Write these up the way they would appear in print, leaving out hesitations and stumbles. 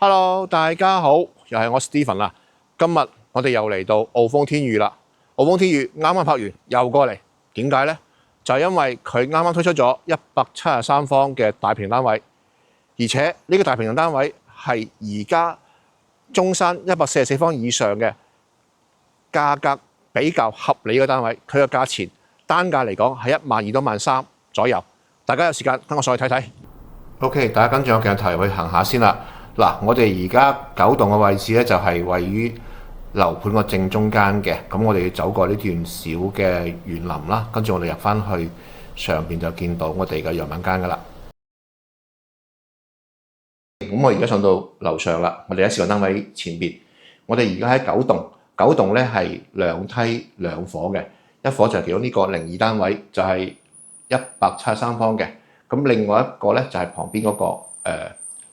Hello，大家好，又係我 Steven 啦。今日我哋又嚟到澳豐天宇啦。澳豐天宇啱啱拍完又過嚟，點解呢？就係因為佢啱啱推出咗173方嘅大平單位，而且呢個大平單位係而家中山144方以上嘅價格比較合理嘅單位，佢嘅價錢單價嚟講係12000到13000左右。大家有時間跟我上去睇睇。OK， 大家跟住我鏡頭去行下先啦。嗱，我哋而家9棟嘅位置咧，就係位於樓盤個正中間嘅。咁我哋要走過呢段小嘅園林啦，跟住我哋入翻去上邊就見到我哋嘅樣板間噶啦。咁我而家上到樓上啦，我哋喺示範單位前邊。我哋而家喺9棟咧係2梯2伙嘅，一伙就係其中呢個02單位，就係173方嘅。咁另外一個咧就係旁邊嗰個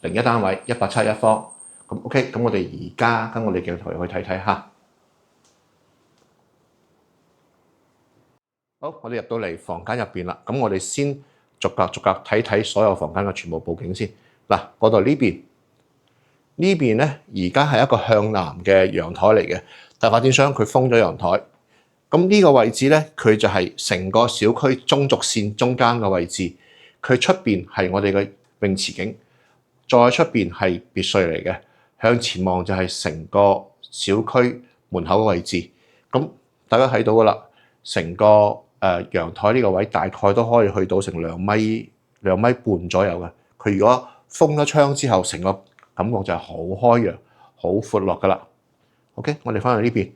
01單位171方。咁 OK， 咁我哋而家跟我哋鏡頭去睇睇下。好，我哋入到嚟房間入邊啦。咁我哋先逐格睇睇所有房間嘅全部佈景先。嗱，嗰度呢邊咧，而家係一個向南嘅陽台嚟嘅。大發展商佢封咗陽台。咁呢個位置咧，佢就係成個小區中軸線中間嘅位置。佢出邊係我哋嘅泳池景，再出邊係別墅嚟嘅。向前望就係成個小區門口嘅位置。咁大家睇到噶啦，成個陽台呢個位大概都可以去到成2米半左右嘅。佢如果封咗窗之後，成個感覺就係好開揚、好闊落噶啦。OK， 我哋翻去呢邊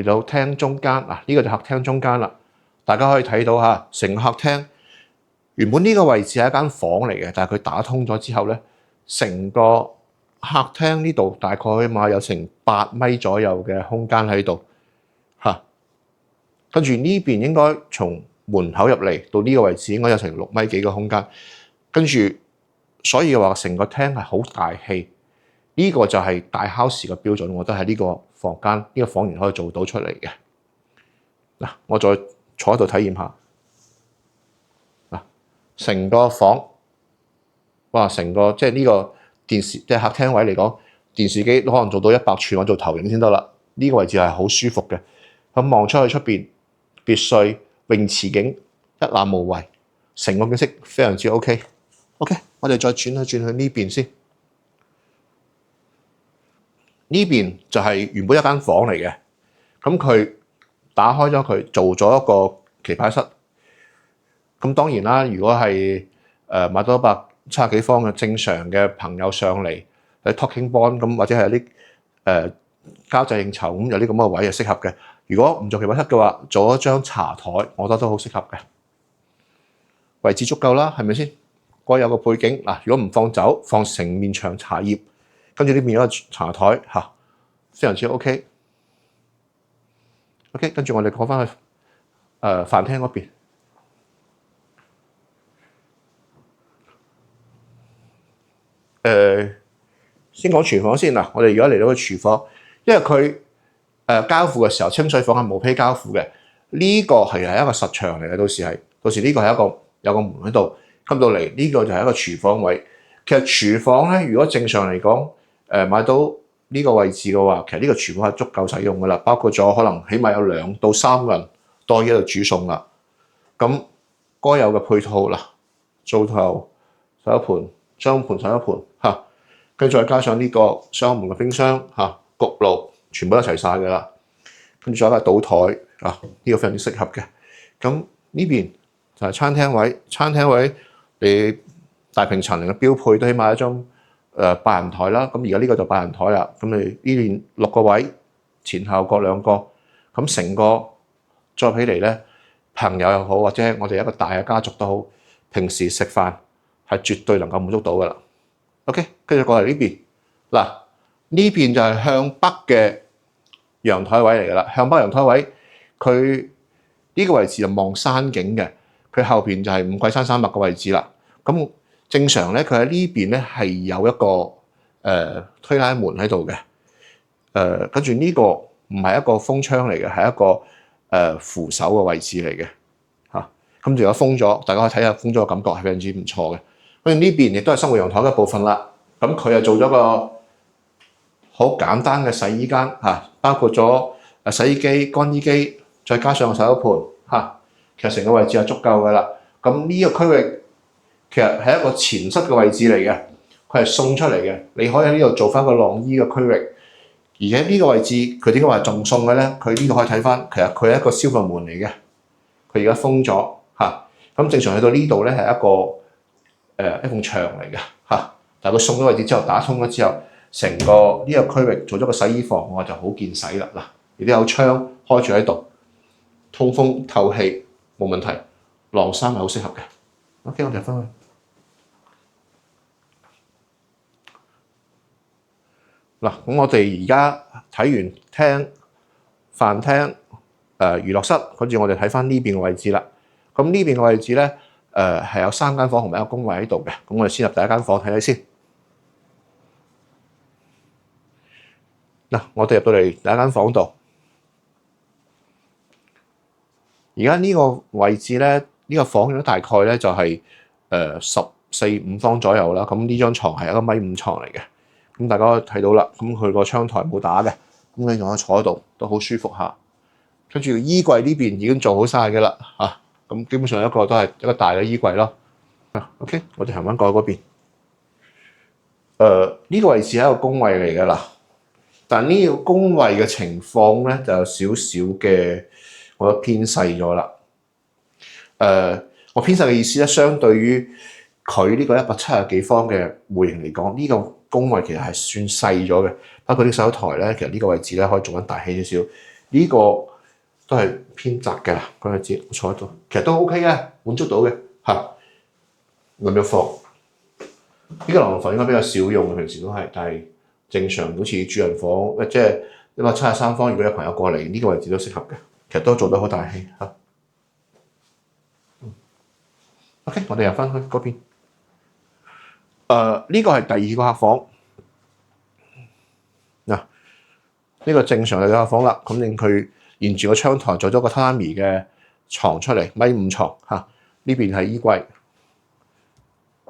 嚟到廳中間嗱，呢個就客廳中間啦。大家可以睇到嚇，成個客廳原本呢個位置係一間房嚟嘅，但係佢打通咗之後咧，成個客廳呢度大概起碼有成8米左右嘅空間喺度嚇。跟住呢邊應該從門口入嚟到呢個位置應該有成6米幾嘅空間。跟住所以話成個廳係好大氣，呢個就係大 house 嘅標準，我覺得喺呢個房間呢個房源可以做到出嚟嘅。嗱，我再坐喺度體驗下嗱，成個房哇，成個即係呢個電視即係客廳位嚟講，電視機都可能做到100吋，我做投影先得啦。呢個位置係好舒服嘅，咁望出去出邊別墅泳池景一覽無遺，成個景色非常之 OK。我哋再轉去呢邊先，呢邊就係原本一間房嚟嘅，咁佢打開咗佢，做咗一個棋牌室。咁當然啦，如果係買到170幾方嘅正常嘅朋友上嚟喺 talking bond 咁，或者係啲交際應酬咁，有啲咁嘅位係適合嘅。如果唔做棋牌室嘅話，做一張茶台，我覺得都好適合嘅。位置足夠啦，係咪先？該有個背景嗱，如果唔放酒，放成面牆茶葉，跟住呢邊有個茶台嚇，非常之 OK。跟住我哋講翻去飯廳嗰邊。先講廚房先嗱，我哋而家嚟到個廚房，因為佢交付嘅時候清水房係無坯交付嘅，呢個係一個實牆嚟嘅，到時呢個係一個有個門喺度，入到嚟呢個就係一個廚房位。其實廚房咧，如果正常嚟講，買到呢個位置嘅話，其實呢個廚房係足夠使用噶啦，包括咗可能起碼有2到3個人多喺度煮餸啦。咁該有嘅配套啦，灶頭洗手盤、雙盤洗手盤嚇，跟住再加上呢個雙門嘅冰箱嚇、焗爐，全部都齊晒噶啦。跟住再加倒台啊，呢個非常之適合嘅。咁呢邊就係餐廳位，餐廳位你大平層嚟嘅標配都起碼一張8人台啦。咁而家呢個就8人台啦。咁你呢邊6個位，前後各2個，咁成個再起嚟咧，朋友又好或者我哋一個大嘅家族都好，平時食飯係絕對能夠滿足到噶啦。OK， 跟住過嚟呢邊嗱，呢邊就係向北嘅陽台位嚟噶啦。向北陽台位佢呢個位置就望山景嘅，佢後邊就係五桂山300嘅位置啦。咁正常咧，佢喺呢邊咧係有一個推拉門喺度嘅。跟住呢個唔係一個封窗嚟嘅，係一個扶手嘅位置嚟嘅嚇。咁如果封咗，大家可以睇下封咗嘅感覺係非常之唔錯嘅。跟住呢邊亦都係生活陽台嘅一部分啦。咁佢又做咗個好簡單嘅洗衣間嚇，包括咗洗衣機、乾衣機，再加上個洗手盤嚇，其實成個位置係足夠㗎啦。咁呢個區域其實係一個前室嘅位置嚟嘅，佢係送出嚟嘅。你可以喺呢度做翻個晾衣嘅區域。而且呢個位置佢點解話仲送嘅咧？佢呢度可以睇翻，其實佢係一個消防門嚟嘅。佢而家封咗嚇，咁正常去到呢度咧係一個一埲牆嚟嘅嚇。但係佢送咗位置之後，打通咗之後，成個呢個區域做咗個洗衣房，我就好見使啦嗱。亦都有窗開住喺度，通風透氣冇問題，晾衫係好適合嘅。OK， 我哋翻去嗱，咁我哋而家睇完廳、飯廳、娛樂室，跟住我哋睇翻呢邊嘅位置啦。咁呢邊嘅位置咧，係有3間房同埋一個工位喺度嘅。咁我哋先入第一間房睇睇先。嗱，我哋入到嚟第一間房度，而家呢個位置咧，呢個房咧大概咧就係14-15方左右啦。咁呢張床係一個1.5米床嚟嘅。咁大家可以睇到啦，咁佢個窗台冇打嘅，咁你仲可以坐喺度都好舒服下。跟住衣櫃呢邊已經做好晒嘅啦嚇，咁基本上一個都係一個大嘅衣櫃咯。OK， 我哋行翻過去嗰邊。呢個位置係一個工位嚟嘅啦，但呢個工位嘅情況咧就有少少嘅，我覺得偏細咗啦。我偏細嘅意思咧，相對於佢呢個170幾方嘅戶型嚟講，呢個工位其實係算細咗嘅，包括啲洗手台咧，其實呢個位置咧可以做緊大氣少少，呢個都係偏窄嘅啦。個位置坐喺度，其實都 OK 嘅，滿足到嘅嚇。咁樣放呢個流動房應該比較少用嘅，平時都係，但係正常好似主人房，即係173方，如果有朋友過嚟，呢個位置都適合嘅，其實都做得好大氣嚇。OK， 我哋入翻去嗰邊。呢個係第2個客房嗱，呢個正常嘅客房啦。咁令佢沿住個窗台做咗個榻榻米嘅床出嚟，1.5米床嚇。呢邊係衣櫃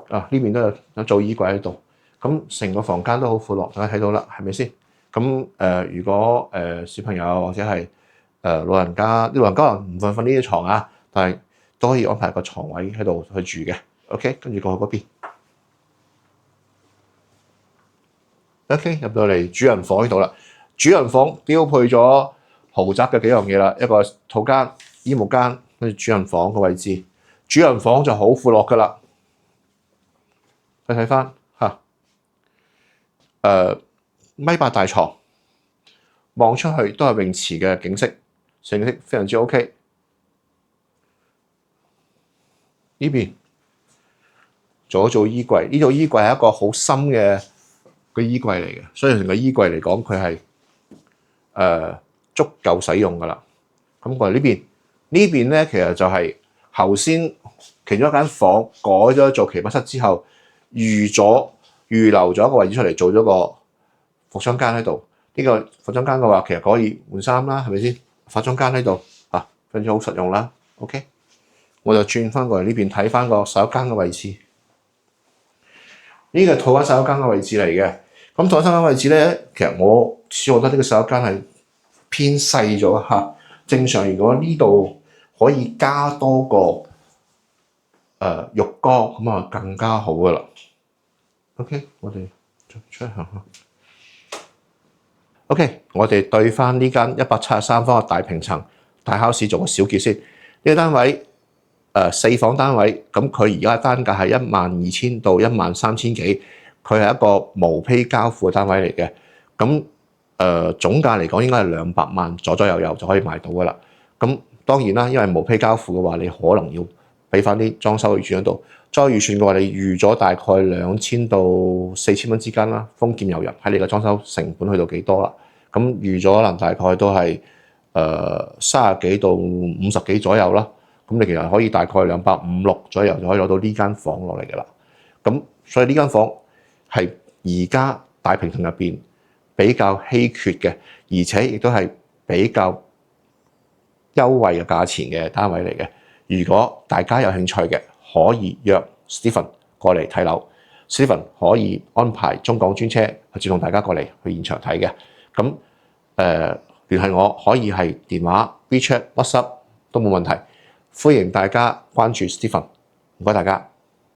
啊，呢邊都有做衣櫃喺度。咁成個房間都好闊落，大家睇到啦，係咪先？咁如果小朋友或者係老人家，啲老人家唔瞓呢啲床啊，但係都可以安排個床位喺度去住嘅。OK， 跟住過去嗰邊。OK， 入到嚟主人房呢度啦。主人房標配咗豪宅嘅幾樣嘢啦，一個套間、衣帽間，跟住主人房嘅位置。主人房就好闊落噶啦，你睇翻嚇，1.8米大床，望出去都係泳池嘅景色，景色非常之 OK。呢邊做衣櫃，呢度衣櫃係一個好深嘅個衣櫃嚟嘅，所以成個衣櫃嚟講，佢係足夠使用噶啦。咁過嚟呢邊咧，其實就係頭先其中一間房改咗做奇品室之後，預留咗一個位置出嚟，做咗個服裝間喺度。呢個服裝間嘅話，其實可以換衫啦，係咪先？化妝間喺度啊，非常之好實用啦。OK， 我就轉翻過嚟呢邊睇翻個洗手間嘅位置。呢個套間洗手間嘅位置嚟嘅。咁套間洗手間位置咧，其實我覺得呢個洗手間係偏細咗嚇。正常如果呢度可以加多個浴缸，咁啊更加好噶啦。OK， 我哋出去行下。OK， 我哋對翻呢間173方嘅大平層大 house 做個小結先。呢個單位4房單位，咁佢而家單價係12000到13000幾，佢係一個無坯交付嘅單位嚟嘅。咁總價嚟講應該係200萬左右就可以買到噶啦。咁當然啦，因為無坯交付嘅話，你可能要俾翻啲裝修預算喺度。再預算嘅話，你預咗大概2000到4000蚊之間啦，豐儉由人，喺你嘅裝修成本去到幾多啦？咁預咗可能大概都係30幾到50幾左右啦。咁你其實可以大概250-260左右就可以攞到呢間房落嚟嘅啦。咁所以呢間房係而家大平層入邊比較稀缺嘅，而且亦都係比較優惠嘅價錢嘅單位嚟嘅。如果大家有興趣嘅，可以約 Stephen 過嚟睇樓。Stephen 可以安排中港專車去接送大家過嚟去現場睇嘅。咁聯繫我可以係電話、WeChat、WhatsApp 都冇問題。歡迎大家關注 Stephen，唔該大家。